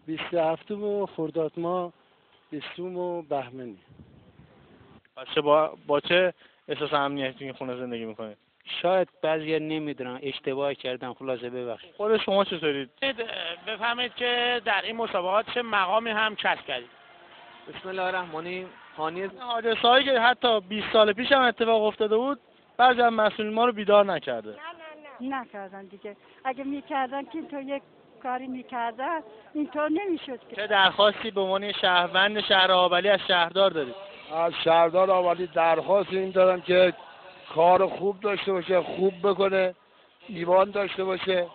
27 خرداد ماه 20 بهمنی. پس با چه احساس امنیتی این خونه زندگی میکنید؟ شاید بعضیا نمیدونن اشتباه کردن، خلاصه ببخشید. خود شما چطورید؟ بفهمید که در این مسابقات چه مقامی هم کسب کردید. بسم الله الرحمن الرحیم. حادثه‌ای که حتی 20 سال پیش هم اتفاق افتاده بود، بعضی از مسئولین ما رو بیدار نکرده. نکردن دیگه. اگه میکردن که اینطور یک کاری میکردن اینطور نمیشد. چه درخواستی به عنوان شهروند شهر آبلی از شهردار دارید؟ از شهردار آبلی درخواست این دارم که کار خوب داشته باشه، خوب بکنه، ایمان داشته باشه،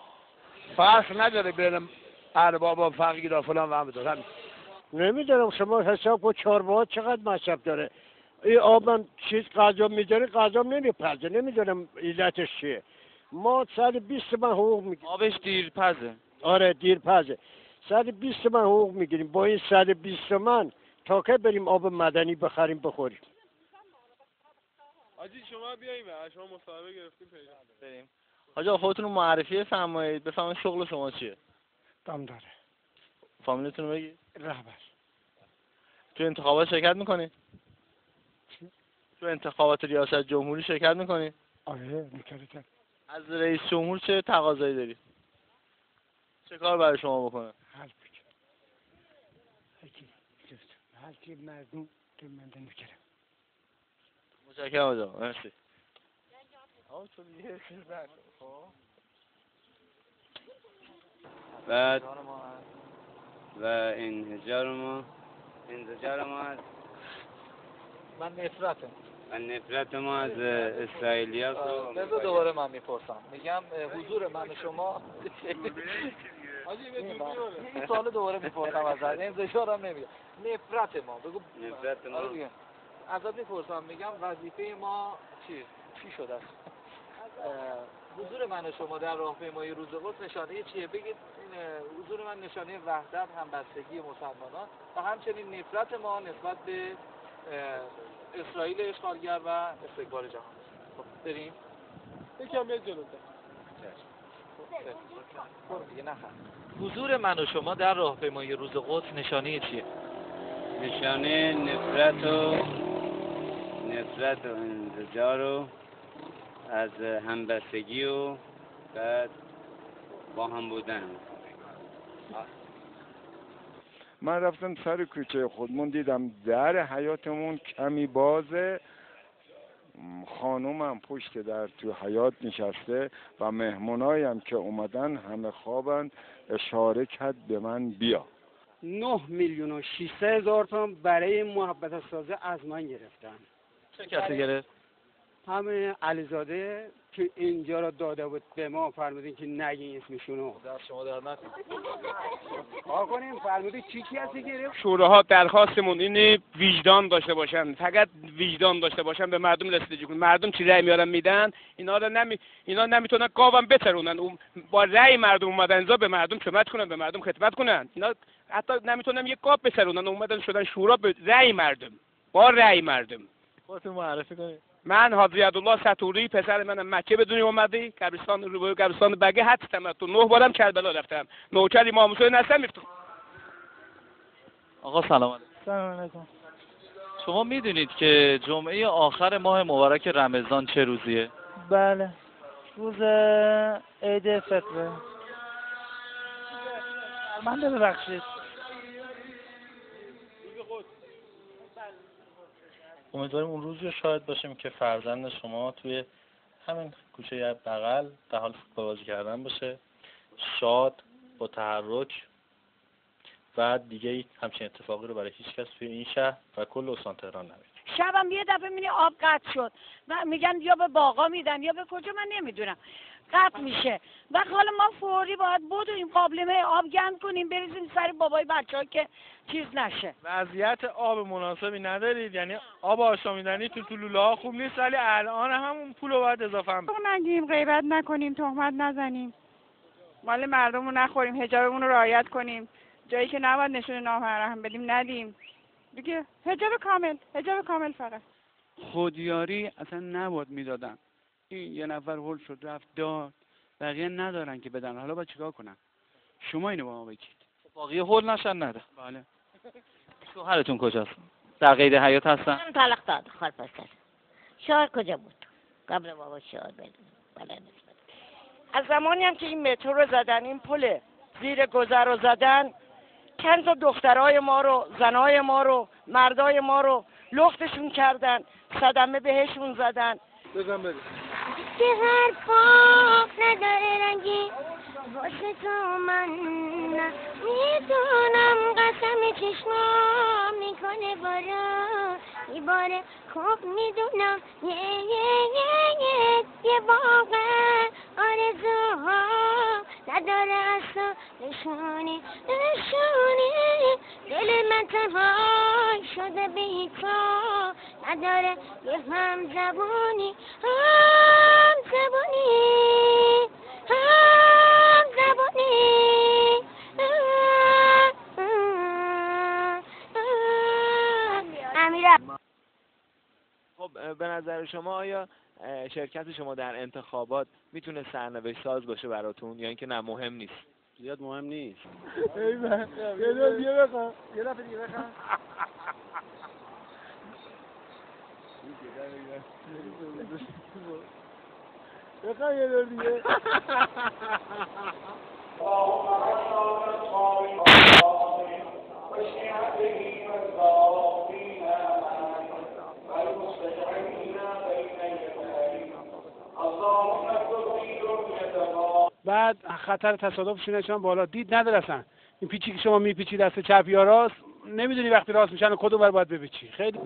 فرق نداره بین ارباب و فقیر و فلان و همه. نمیدونم شما حساب کن چهارباغ چقدر مصرف داره. این آب من چیز غذا میذاره، غذا نمیپزه، نمیدونم علتش چیه. ما 120 من حقوق میگیریم. آبش دیرپزه. آره دیرپزه. 120 من حقوق میگیریم. با این 120 من تا که بریم آب مدنی بخریم بخوریم. حاجی شما بیاییم، شما مصاحبه گرفتیم پیدا بریم. حاجی خودتون رو معرفی فرمایید، بفهمید شغل شما چیه؟ دم داره. فامیلتون رو بگید. رهبر. تو انتخابات شرکت میکنید؟ تو انتخابات ریاست جمهوری شرکت میکنید؟ آره میکردم. از رئیس جمهور چه تقاضایی داری؟ چه کار برای شما بکنه؟ حل بکن. هرکی مردم تو مندن میکردم. متشکرم آقا. مرسی. بعد و انزجار ما از نفرت ما از اسرائیلیا. بذار دوباره من میپرسم، میگم حضور من و شما این سوال دوباره میپرسم ازت، انزجار هم نمیگم، نفرت ما بگو. نفرت ما ازت میپرسم، میگم وظیفه ما چی شده است؟ حضور من و شما در راهپیمایی روز قدس نشانه چیه؟ بگید. این حضور من نشانه وحدت، همبستگی مسلمانان و همچنین نفرت ما نسبت به اسرائیل اشغالگر و استکبار جهان. خب بریم یکم یه جلوتر. دیگه نخند. حضور من و شما در راهپیمایی روز قدس نشانه چیه؟ نشانه نفرت و انزجار و از همبستگی و بعد با هم بودن. من رفتم سر کوچه خودمون دیدم در حیاتمون کمی بازه، خانومم پشت در تو حیات نشسته و مهمونایم که اومدن همه خوابن، اشاره کرد به من بیا. 9,600,000 تومان برای محبت سازه از من گرفتن. چه کسی گرفت؟ همه علیزاده که اینجا را داده بود به ما، فرمودین که نگین اسمشونو. دست شما در نکنید. کنیم فرمودین چی هستی گرفت؟ شوراها درخواستمون اینه وجدان داشته باشن، فقط وجدان داشته باشن، به مردم رسیدگی کنن. مردم چی رأی میارن میدن، اینا نمیتونن گاوم بترونن. با رأی مردم اومدن اینجا به مردم خدمت کنن، به مردم خدمت کنن. اینا حتی نمیتونن یک گاو بترونن، اومدن شدن شورا به رأی مردم، با رأی مردم. خودتون معرفی کنید. من حاجی عبدالله ستوری، پسر منم مکه به دنیا اومده، قبرستان بقیه حد تمتع 9 بارم کربلا رفتم، نوکر امام حسین هستم. آقا سلام علیکم. سلام علیکم. شما میدونید که جمعه آخر ماه مبارک رمضان چه روزیه؟ بله. روز عید فطره. من ببخشید. امیدواریم اون روزی رو شاهد باشیم که فرزند شما توی همین کوچه بغل در حال فوتبال بازی کردن باشه، شاد، با تحرک، و دیگه همچین اتفاقی رو برای هیچ کس توی این شهر و کل استان تهران نمی‌بینیم. شبم یه دفعه می‌بینی آب قطع شد و میگن یا به باغا میدن یا به کجا، من نمیدونم، قطع میشه و حالا ما فوری باید این قابلمه آب گند کنیم بریزیم سر بابای بچه‌ها که چیز نشه. وضعیت آب مناسبی ندارید، یعنی آب آشامیدنی تو لوله‌ها خوب نیست، ولی الان همون پول رو باید اضافه هم نگیم، غیبت نکنیم، تهمت نزنیم، مال مردم رو نخوریم، حجابمون رو رعایت کنیم، جایی که نباید نشون نامحرم بدیم ندیم دیگه. حجاب کامل فقط. خودیاری اصلا نباید میدادن. این یه نفر هول شد رفت داد، بقیه ندارن که بدن، حالا باید چیکار کنن؟ شما اینو با ما بگید. باقی هول نشن نده. بله. شوهرتون کجاست؟ در قید حیات هستن؟ من طلاق داد خال پسر. شوهر کجا بود؟ قبل بابا شوهر بله نسبت. از زمانی هم که این مترو رو زدن، این پل زیر گذر رو زدن، چند تا دخترای ما رو، زنای ما رو، مردای ما رو لختشون کردن، صدمه بهشون زدن. بزن بده. که هر پاک نداره رنگی واسه تو من میدونم قسم چشمام میکنه بارا باره خوب میدونم یه واقع آرزوها نداره اصلا نشونی دل من تنها شده بی تو نداره یه هم زبونی خب به نظر شما آیا شرکت شما در انتخابات میتونه سرنوشت ساز باشه براتون یا اینکه نه مهم نیست؟ زیاد مهم نیست. ایوه یه دور دیگه بخواه یه دفعه دیگه بخواه بخواه یه دور دیگه بعد خطر تصادفشون نشون بالا دید نداره اصلا. این پیچی که شما میپیچی دست چپ یا راست نمیدونی وقتی راست میشن کدوم بر باید بپیچی. خیلی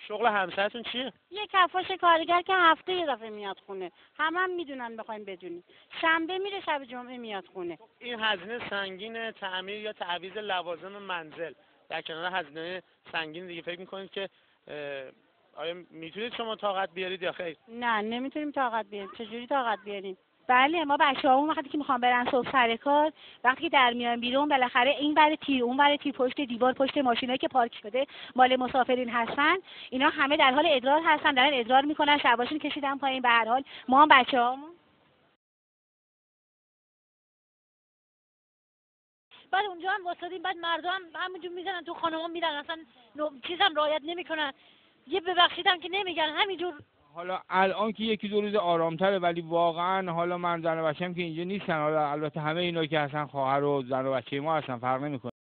شغل همسرتون چیه؟ یه کفاش کارگر که هفته یه دفعه میاد خونه. همه میدونن بخوایم بدونی. شنبه میره شب جمعه میاد خونه. این هزینه سنگین تعمیر یا تعویض لوازم منزل در کنار هزینه سنگین دیگه فکر میکنید که آیا میتونید شما طاقت بیارید یا خیر؟ نه نمیتونیم طاقت بیاریم. چجوری طاقت بیاریم؟ بله ما بچه‌هامون وقتی که میخوان برن صبح سر کار، وقتی که در میان بیرون بالاخره این ور تیر اون ور تیر پشت دیوار پشت ماشینایی که پارک شده مال مسافرین هستن، اینا همه در حال ادرار هستن، دارن ادرار میکنن، شباشون کشیدن پایین. به هر حال ما هم بچه‌هامون بعد اونجا هم واسادیم، بعد مردم همونجور میزنن تو خانه‌ها میرن، اصلا چیزم رعایت نمیکنن، یه ببخشیدم که نمیگن همینجور. حالا الان که یکی دو روز آرامتره ولی واقعا حالا من زن و بچه‌م که اینجا نیستن، حالا البته همه اینا که هستن خواهر و زن و بچه ما هستن، فرق نمیکنه.